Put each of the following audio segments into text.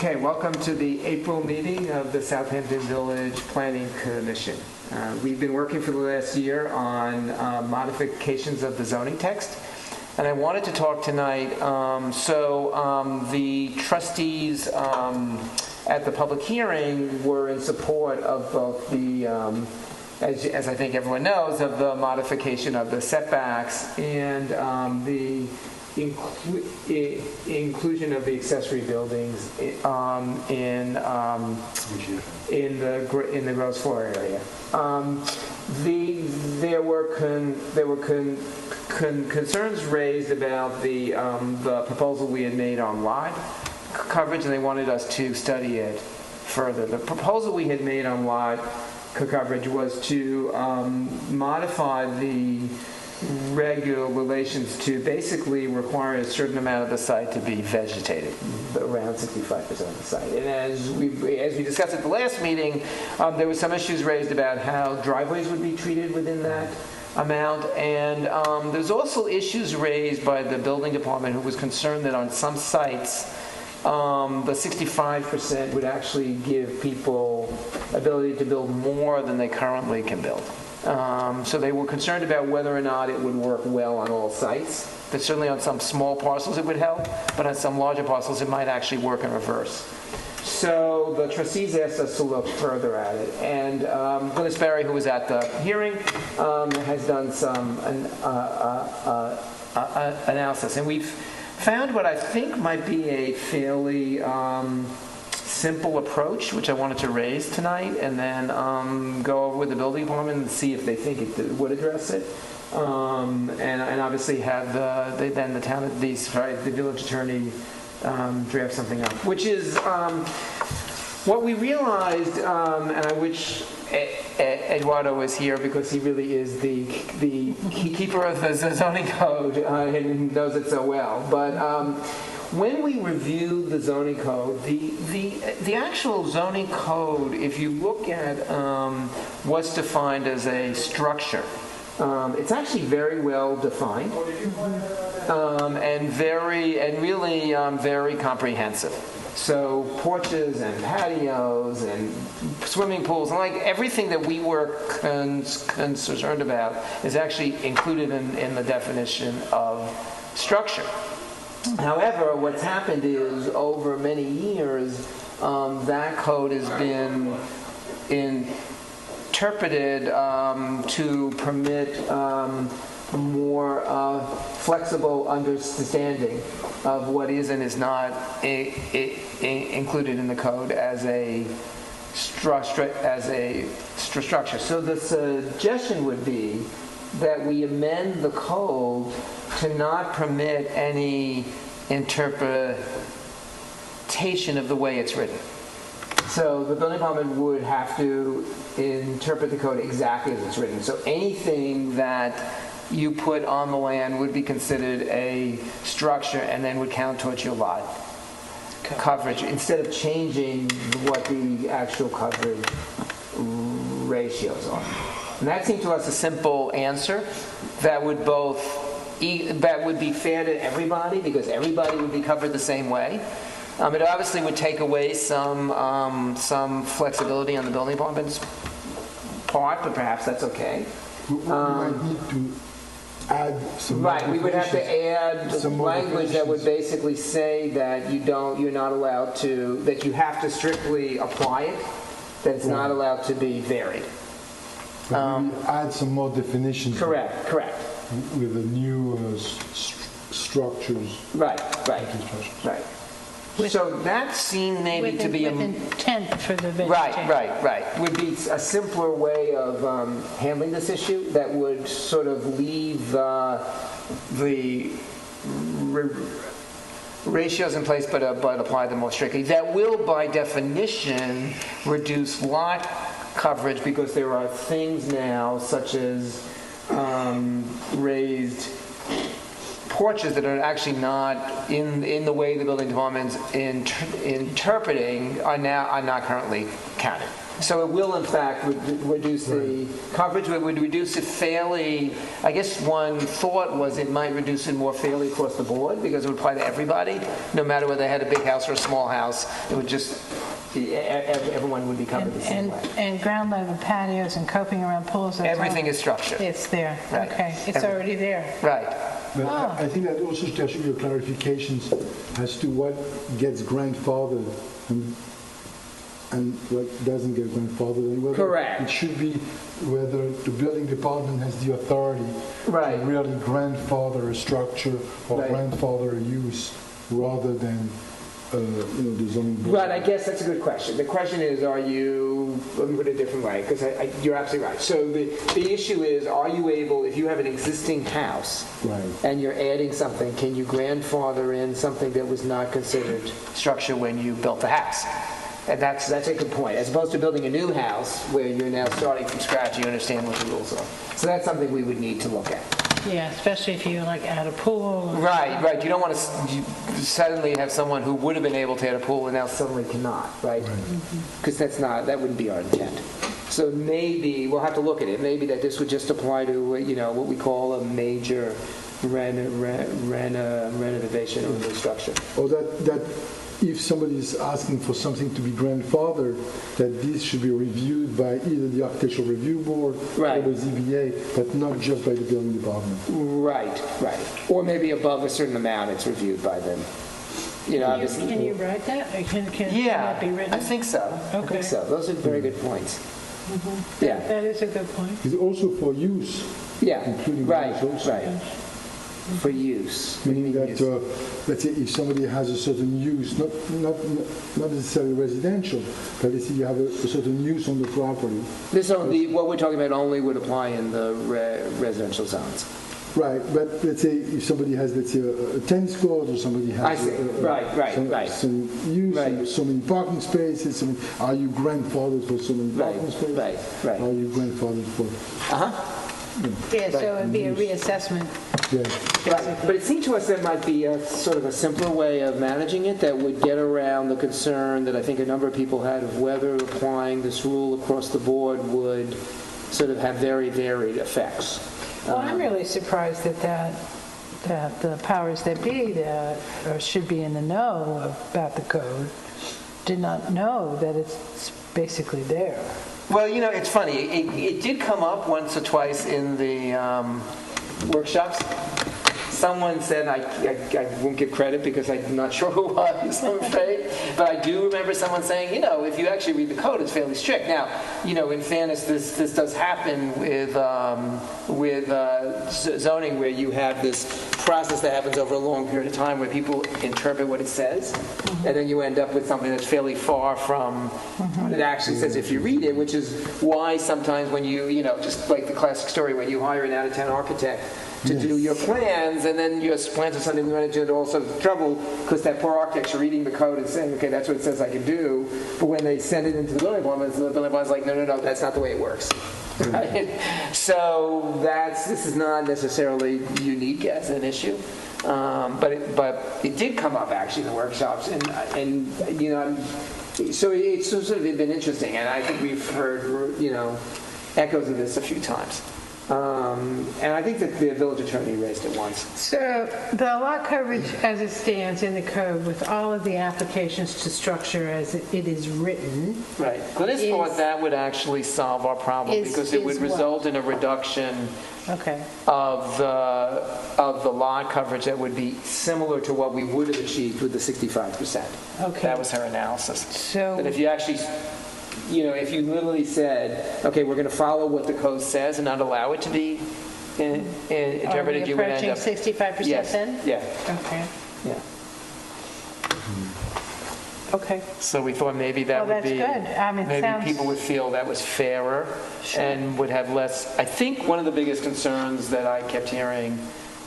Okay, welcome to the April meeting of the Southampton Village Planning Commission. We've been working for the last year on modifications of the zoning text, and I wanted to talk tonight. The trustees at the public hearing were in support of both the, as I think everyone knows, of the modification of the setbacks and the inclusion of the accessory buildings in the gross floor area. There were concerns raised about the proposal we had made on lot coverage, and they wanted us to study it further. The proposal we had made on lot coverage was to modify the regular relations to basically require a certain amount of the site to be vegetated, around 65% of the site. And as we discussed at the last meeting, there were some issues raised about how driveways would be treated within that amount. And there's also issues raised by the building department, who was concerned that on some sites, the 65% would actually give people ability to build more than they currently can build. So they were concerned about whether or not it would work well on all sites. That certainly on some small parcels it would help, but on some larger parcels it might actually work in reverse. So the trustees asked us to look further at it. And Glynis Berry, who was at the hearing, has done some analysis. And we've found what I think might be a fairly simple approach, which I wanted to raise tonight, and then go over with the building department and see if they think it would address it, and obviously have the village attorney draft something up, which is what we realized, and I wish Eduardo was here because he really is the keeper of the zoning code and knows it so well, but. When we review the zoning code, the actual zoning code, if you look at what's defined as a structure, it's actually very well defined and really very comprehensive. So porches and patios and swimming pools and like everything that we were concerned about is actually included in the definition of structure. However, what's happened is over many years, that code has been interpreted to permit more flexible understanding of what is and is not included in the code as a structure. So the suggestion would be that we amend the code to not permit any interpretation of the way it's written. So the building department would have to interpret the code exactly as it's written. So anything that you put on the land would be considered a structure and then would count towards your lot coverage instead of changing what the actual coverage ratios are. And that seemed to us a simple answer that would be fair to everybody because everybody would be covered the same way. It obviously would take away some flexibility on the building department's part, but perhaps that's okay. We might need to add some. Right, we would have to add some language that would basically say that you're not allowed to, that you have to strictly apply it, that it's not allowed to be varied. Add some more definitions. Correct. With the new structures. Right. So that seemed maybe to be with intent for the vegetation. Right. Would be a simpler way of handling this issue that would sort of leave the ratios in place, but apply them more strictly. That will, by definition, reduce lot coverage because there are things now, such as raised porches that are actually not in the way the building department's interpreting are not currently counted. So it will, in fact, reduce the coverage. It would reduce it fairly. I guess one thought was it might reduce it more fairly across the board because it would apply to everybody, no matter whether they had a big house or a small house. It would just everyone would be covered the same way. And ground level patios and coping around pools. Everything is structured. It's there. Right. Okay, it's already there. Right. But I think that also there should be clarifications as to what gets grandfathered and what doesn't get grandfathered, and whether Correct. it should be whether the building department has the authority Right. to really grandfather a structure or Right. grandfather a use rather than the zoning board. Right, I guess that's a good question. The question is, let me put it a different way, because you're absolutely right. So the issue is, are you able, if you have an existing house Right. and you're adding something, can you grandfather in something that was not considered structure when you built the house? And that's a good point. As opposed to building a new house where you're now starting from scratch, you understand what the rules are. So that's something we would need to look at. Yeah, especially if you like add a pool. Right. You don't want to suddenly have someone who would have been able to add a pool and now suddenly cannot, right? Because that wouldn't be our intent. So maybe, we'll have to look at it, maybe that this would just apply to, what we call a major renovation or new structure. Or that if somebody is asking for something to be grandfathered, that this should be reviewed by either the Architectural Review Board Right. or the ZBA, but not just by the building department. Right. Or maybe above a certain amount, it's reviewed by them. Obviously. Can you write that? Or can Yeah, that be written? I think so. Okay. Those are very good points. Yeah. That is a good point. It's also for use, Yeah. including Right. use also. Right. For use. Meaning that, Use. let's say if somebody has a certain use, not necessarily residential, but let's say you have a certain use on the property. What we're talking about only would apply in the residential zones. Right, but let's say if somebody has, let's say, a tennis court, or somebody has I see. Right. some use, Right. and so many parking spaces, are you grandfathered for so many parking spaces? Right. Are you grandfathered for, Yeah, so it would be a reassessment. yeah, Right. But it seemed to us there might be a sort of a simpler way of managing it that would get around the concern that I think a number of people had of whether applying this rule across the board would sort of have very varied effects. Well, I'm really surprised that the powers that be that should be in the know about the code did not know that it's basically there. Well, it's funny. It did come up once or twice in the workshops. Someone said, I won't give credit because I'm not sure who it was, I'm afraid, but I do remember someone saying, if you actually read the code, it's fairly strict. Now, in fairness, this does happen with zoning where you have this process that happens over a long period of time where people interpret what it says, and then you end up with something that's fairly far from what it actually says if you read it, which is why sometimes when you just like the classic story, when you hire an out-of-town architect to do your plans, and then your plans are suddenly run into all sorts of trouble because that poor architect's reading the code and saying, okay, that's what it says I can do, but when they send it into the building department, the building department's like, no, that's not the way it works. Right? So this is not necessarily unique as an issue, but it did come up actually in the workshops, and so it's sort of been interesting, and I think we've heard echoes of this a few times. And I think that the village attorney raised it once. So the lot coverage as it stands in the code with all of the applications to structure as it is written. Right. Glynis thought that would actually solve our problem because it would result in a reduction of the lot coverage that would be similar to what we would have achieved with the 65%. Okay. That was her analysis. So that if you actually... if you literally said, okay, we're going to follow what the code says and not allow it to be interpreted, you would end up... approaching 65% yes. then? Yeah. Okay. Yeah. Okay. So we thought maybe that would be... Well, that's good. I mean, maybe sounds... people would feel that was fairer and would have less... I think one of the biggest concerns that I kept hearing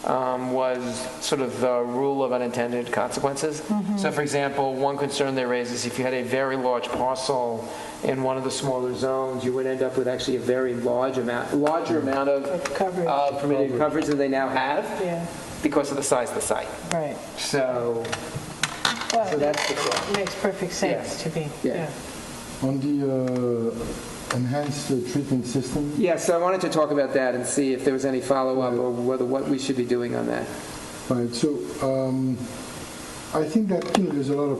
was sort of the rule of unintended consequences. So, for example, one concern they raised is if you had a very large parcel in one of the smaller zones, you would end up with actually a very larger amount of coverage. permitted coverage than they now have. Yeah. because of the size of the site. Right. So Well, that's the thought. it makes perfect sense to me, Yeah. yeah. On the enhanced treatment system, Yeah, so I wanted to talk about that and see if there was any follow-up or whether what we should be doing on that. right, so I think that, there's a lot of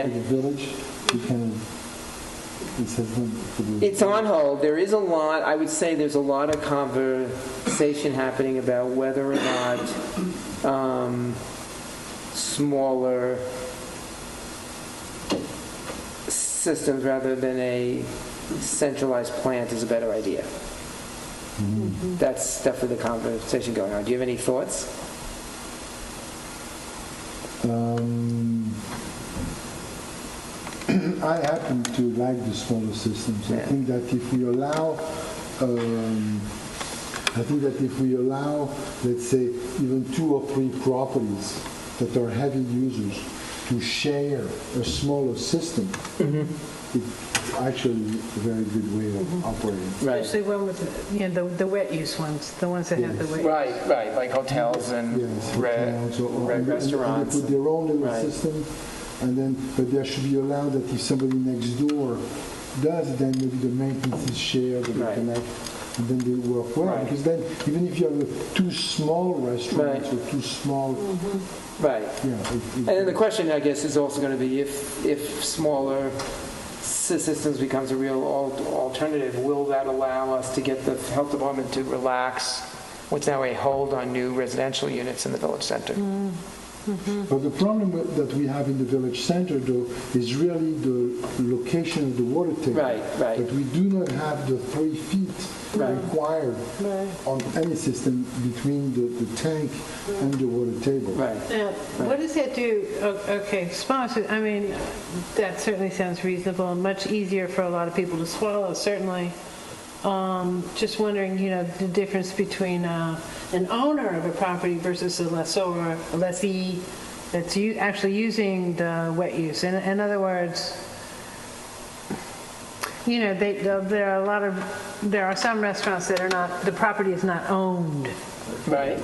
the village, we can, this has been for the. It's on hold. There is a lot, I would say there's a lot of conversation happening about whether or not smaller systems rather than a centralized plant is a better idea. That's definitely the conversation going on. Do you have any thoughts? I happen to like the smaller systems. I Yeah. think that if we allow, let's say, even 2 or 3 properties that are heavy users to share a smaller system, it's actually a very good way of operating. Especially one with, the wet use ones, the ones that have the wet. Right, like hotels and Yes, hotels or- and restaurants. they put their own little Right. system, and then, but there should be allowed that if somebody next door does, then maybe the maintenance is shared, or they Right. connect, and then they work well. Right. Because then, even if you have 2 small restaurants Right. or 2 small, Right. yeah. And then the question, I guess, is also going to be if smaller systems becomes a real alternative, will that allow us to get the health department to relax what's now a hold on new residential units in the village center? But the problem that we have in the village center, though, is really the location of the water table. Right. But we do not have the 3 feet required on any system between the tank and the water table. Right. Now, what does that do? Okay, sponsors, I mean, that certainly sounds reasonable and much easier for a lot of people to swallow, certainly. Just wondering, the difference between an owner of a property versus a lessor, a lessee that's actually using the wet use. In other words, there are some restaurants that are not, the property is not owned, Right.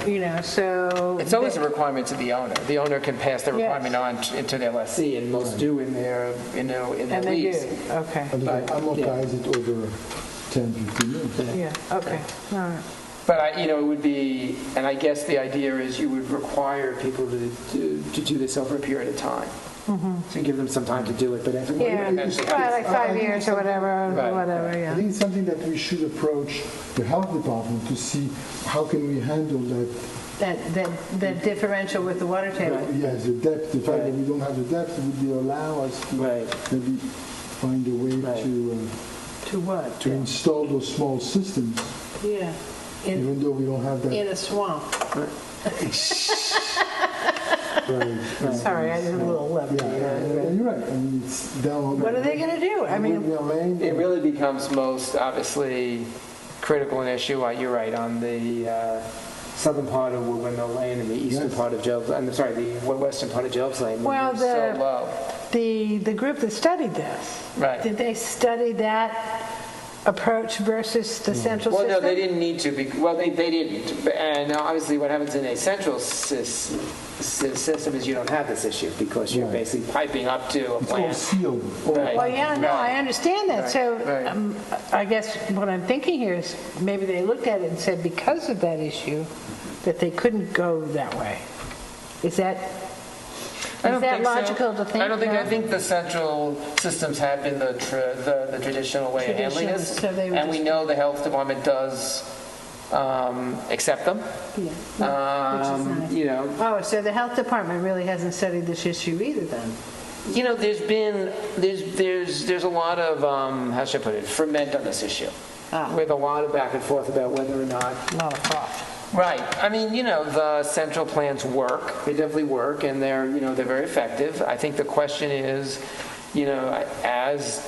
so. It's always a requirement to the owner. The owner can pass the Yes. requirement on into their lessee, and most do in their And they do, lease. okay. And they Right. amortize it over 10, 15 years. Yeah, okay, all right. But it would be, and I guess the idea is you would require people to do this over a period of time. So you give them some time to do it, but everybody Yeah, eventually. right, like I 5 think years it's or whatever, Right. whatever, I yeah. think it's something that we should approach the health department to see how can we handle that. That differential with the water table. Yes, the depth, the fact Right. that we don't have the depth, would they allow us to Right. maybe find a way Right. To what? to install those small systems, Yeah, even though we don't have that. in a swamp. Right. Sorry, I did a little levity. Yeah, you're right. I mean, it's down. What are they going to do? I mean, Windmill Lane. It really becomes most obviously critical an issue. You're right on the southern part of Windmill Lane and the eastern Yes. part of Jobs. I'm sorry, the western part of Jobs Lane. when Well, you're so low. the group that studied this, Right. did they study that approach versus the central Well, system? no, they didn't need to. Well, they didn't. And obviously, what happens in a central system is you don't have this issue because you're Right. basically piping up to a It's all plant. sealed. Right. Well, yeah, no, I understand that. Right, So right. I guess what I'm thinking here is maybe they looked at it and said because of that issue, that they couldn't go that way. Is that I don't think so. logical to think? I don't think. No? I think the central systems have been the traditional way of handling this, Traditional, so they would and we just- know the health department does accept them. Yeah. Which is nice. Oh, so the health department really hasn't studied this issue either then? There's been there's a lot of how should I put it, ferment on this issue, with a lot of back and forth about whether or not. Not a thought. Right. I mean, the central plans work. They definitely work, and they're very effective. I think the question is, as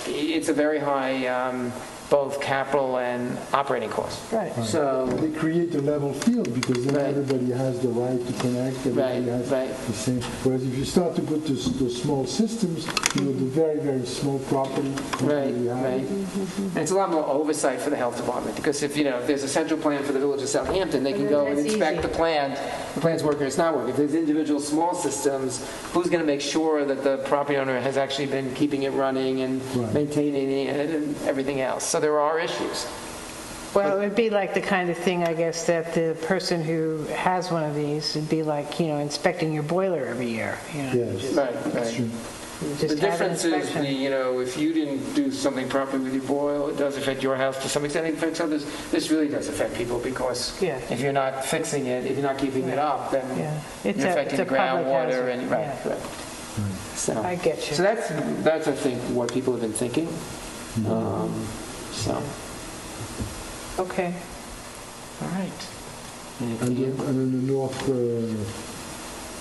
it's a very high both capital and operating cost. Right. So. They create a level field because then Right. everybody has the right to connect. Everybody Right, has right. the same. Whereas if you start to put those small systems, the very, very small property. Right, you have. right. And it's a lot more oversight for the health department because if there's a central plan for the village of Southampton, they can go and That's inspect easy. the plan. The plan's working, it's not working. If there's individual small systems, who's going to make sure that the property owner has actually been keeping it running and Right. maintaining it and everything else? So there are issues. Well, it would be like the kind of thing, I guess, that the person who has one of these would be like, inspecting your boiler every year, Yes. Right, That's right. true. The Just have an difference is, inspection. if you didn't do something properly with your boil, it does affect your house to some extent. It affects others. This really does affect people because Yeah. if you're not fixing it, if you're not keeping it up, then Yeah. you're It's affecting the a public groundwater hazard. and right, Yeah. right. So I get you. So that's I think what people have been thinking. So Okay. all right. And Anything then the north, the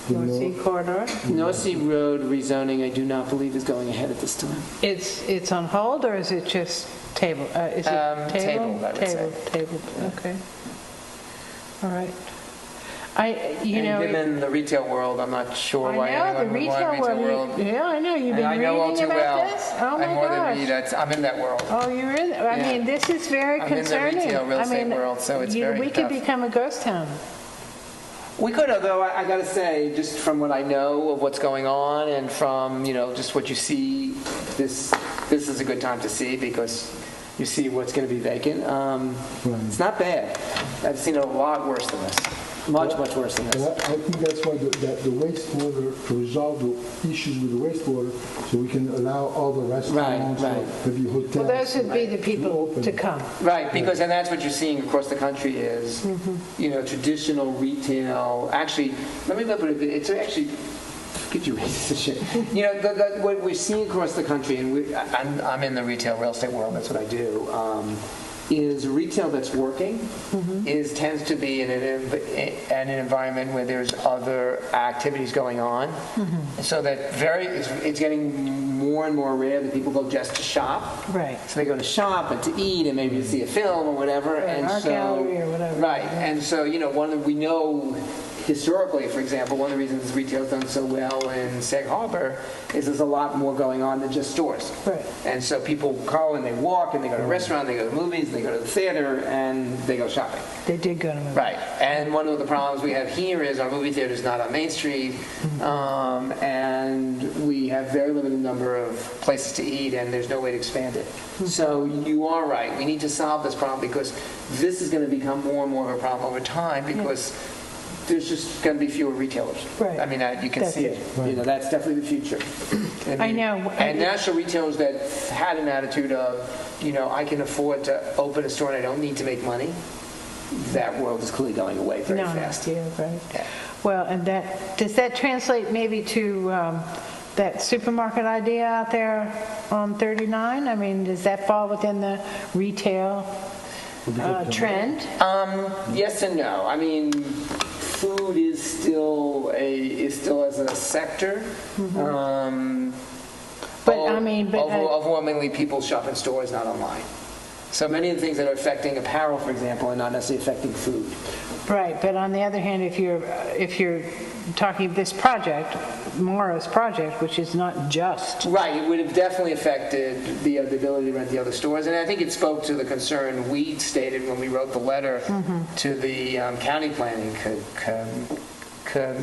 North Sea north, corridor? North Sea Road rezoning, I do not believe is going ahead at this time. It's on hold, or is it just table? Is it Table, table? I would say. Table, okay. All right. And given the retail world, I'm not sure why I know, the anyone would want retail world, yeah, I know, you've And I been know all reading too well. about this? Oh, my I'm more than me, gosh. I'm in that world. Oh, you're in, I Yeah. mean, this is very I'm in the concerning. retail real I estate mean, world, so it's very we could tough. become a ghost town. We could, although I got to say, just from what I know of what's going on and from, just what you see, this is a good time to see because you see what's going to be vacant. It's not bad. I've seen a lot worse than this. Much worse than and this. I think that's why the wastewater, to resolve the issues with the wastewater, so we can allow other restaurants, right. maybe hotels. Well, those would be the to people open. to come. Right, because, and that's what you're seeing across the country is, traditional retail, actually, let me put it, it's actually, could you raise this shit? What we're seeing across the country, and I'm in the retail real estate world, that's what I do, is retail that's working tends to be in an environment where there's other activities going on. So that it's getting more and more rare that people go just to shop. Right. So they go to shop and to eat and maybe to see a film or whatever. Right, and art so, gallery or whatever. Right. And so, we know historically, for example, one of the reasons retail's done so well in Sag Harbor is there's a lot more going on than just stores. Right. And so people go and they walk and they go to a restaurant, they go to movies, they go to the theater, and they go shopping. They did go to movies. Right. And one of the problems we have here is our movie theater is not on Main Street, and we have very limited number of places to eat, and there's no way to expand it. So you are right. We need to solve this problem because this is going to become more and more of a problem over time because there's just going to be fewer retailers. Right. I mean, you can That's see it. it. That's definitely the future. I know. And national retailers that had an attitude of, I can afford to open a store and I don't need to make money, that world is clearly going away very fast. Yeah, right. Yeah. Well, and does that translate maybe to that supermarket idea out there on 39? I mean, does that fall within the retail trend? Yes and no. I mean, food is still as a sector. Overwhelmingly, people shop in stores, not online. So many of the things that are affecting apparel, for example, are not necessarily affecting food. Right, but on the other hand, if you're talking this project, Morrow's project, which is not just Right, it would have definitely affected the ability to rent the other stores, and I think it spoke to the concern we stated when we wrote the letter to the county planning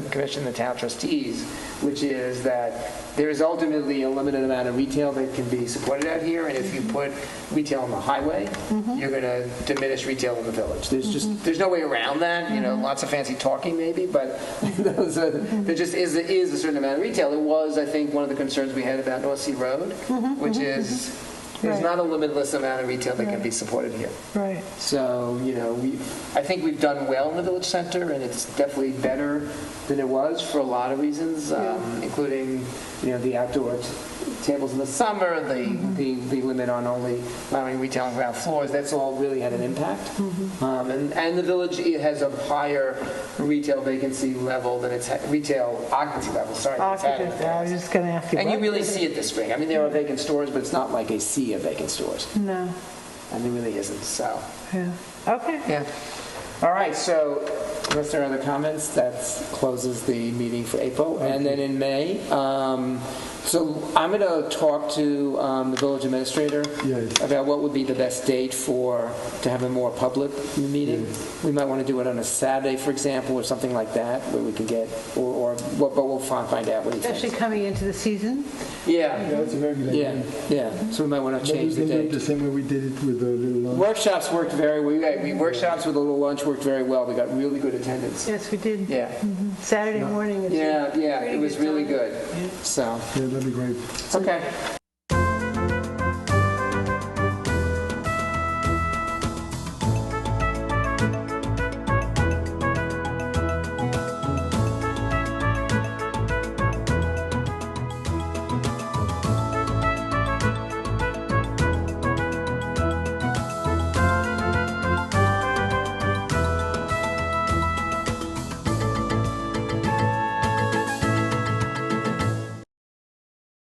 commission, the town trustees, which is that there is ultimately a limited amount of retail that can be supported out here, and if you put retail on the highway, you're going to diminish retail in the village. There's no way around that. Lots of fancy talking maybe, but there just is a certain amount of retail. It was, I think, one of the concerns we had about North Sea Road, which is there's Right. not a limitless amount of retail that can be supported here. right. So, I think we've done well in the village center, and it's definitely better than it was for a lot of reasons, including, the outdoor tables in the summer, the limit on only allowing retail on ground floors. That's all really had an impact. And the village has a higher retail vacancy level than its retail occupancy level. Sorry, than it's had in the I was past. just going to ask you. And you what really is see it this spring. I mean, there are vacant stores, but it's not like a sea of vacant stores. No. And there really isn't, so. Yeah. Okay. Yeah. All right, so unless there are other comments, that closes the meeting for April. And then in May, so I'm going to talk to the village administrator Yes. about what would be the best date to have a more public meeting. We might want to do it on a Saturday, for example, or something like that, where we can get, but we'll find out what he thinks. Especially coming into the season. Yeah, Yeah, that's a very good yeah, idea. yeah. So we might want to Maybe change we the can do it the date. same way we did it with the little lunch. Workshops worked very well. Workshops with a little lunch worked very well. We got really good attendance. Yes, we did. Yeah, Saturday morning. It's yeah, yeah. pretty It was good really time. good. So, Yeah, that'd be great. okay.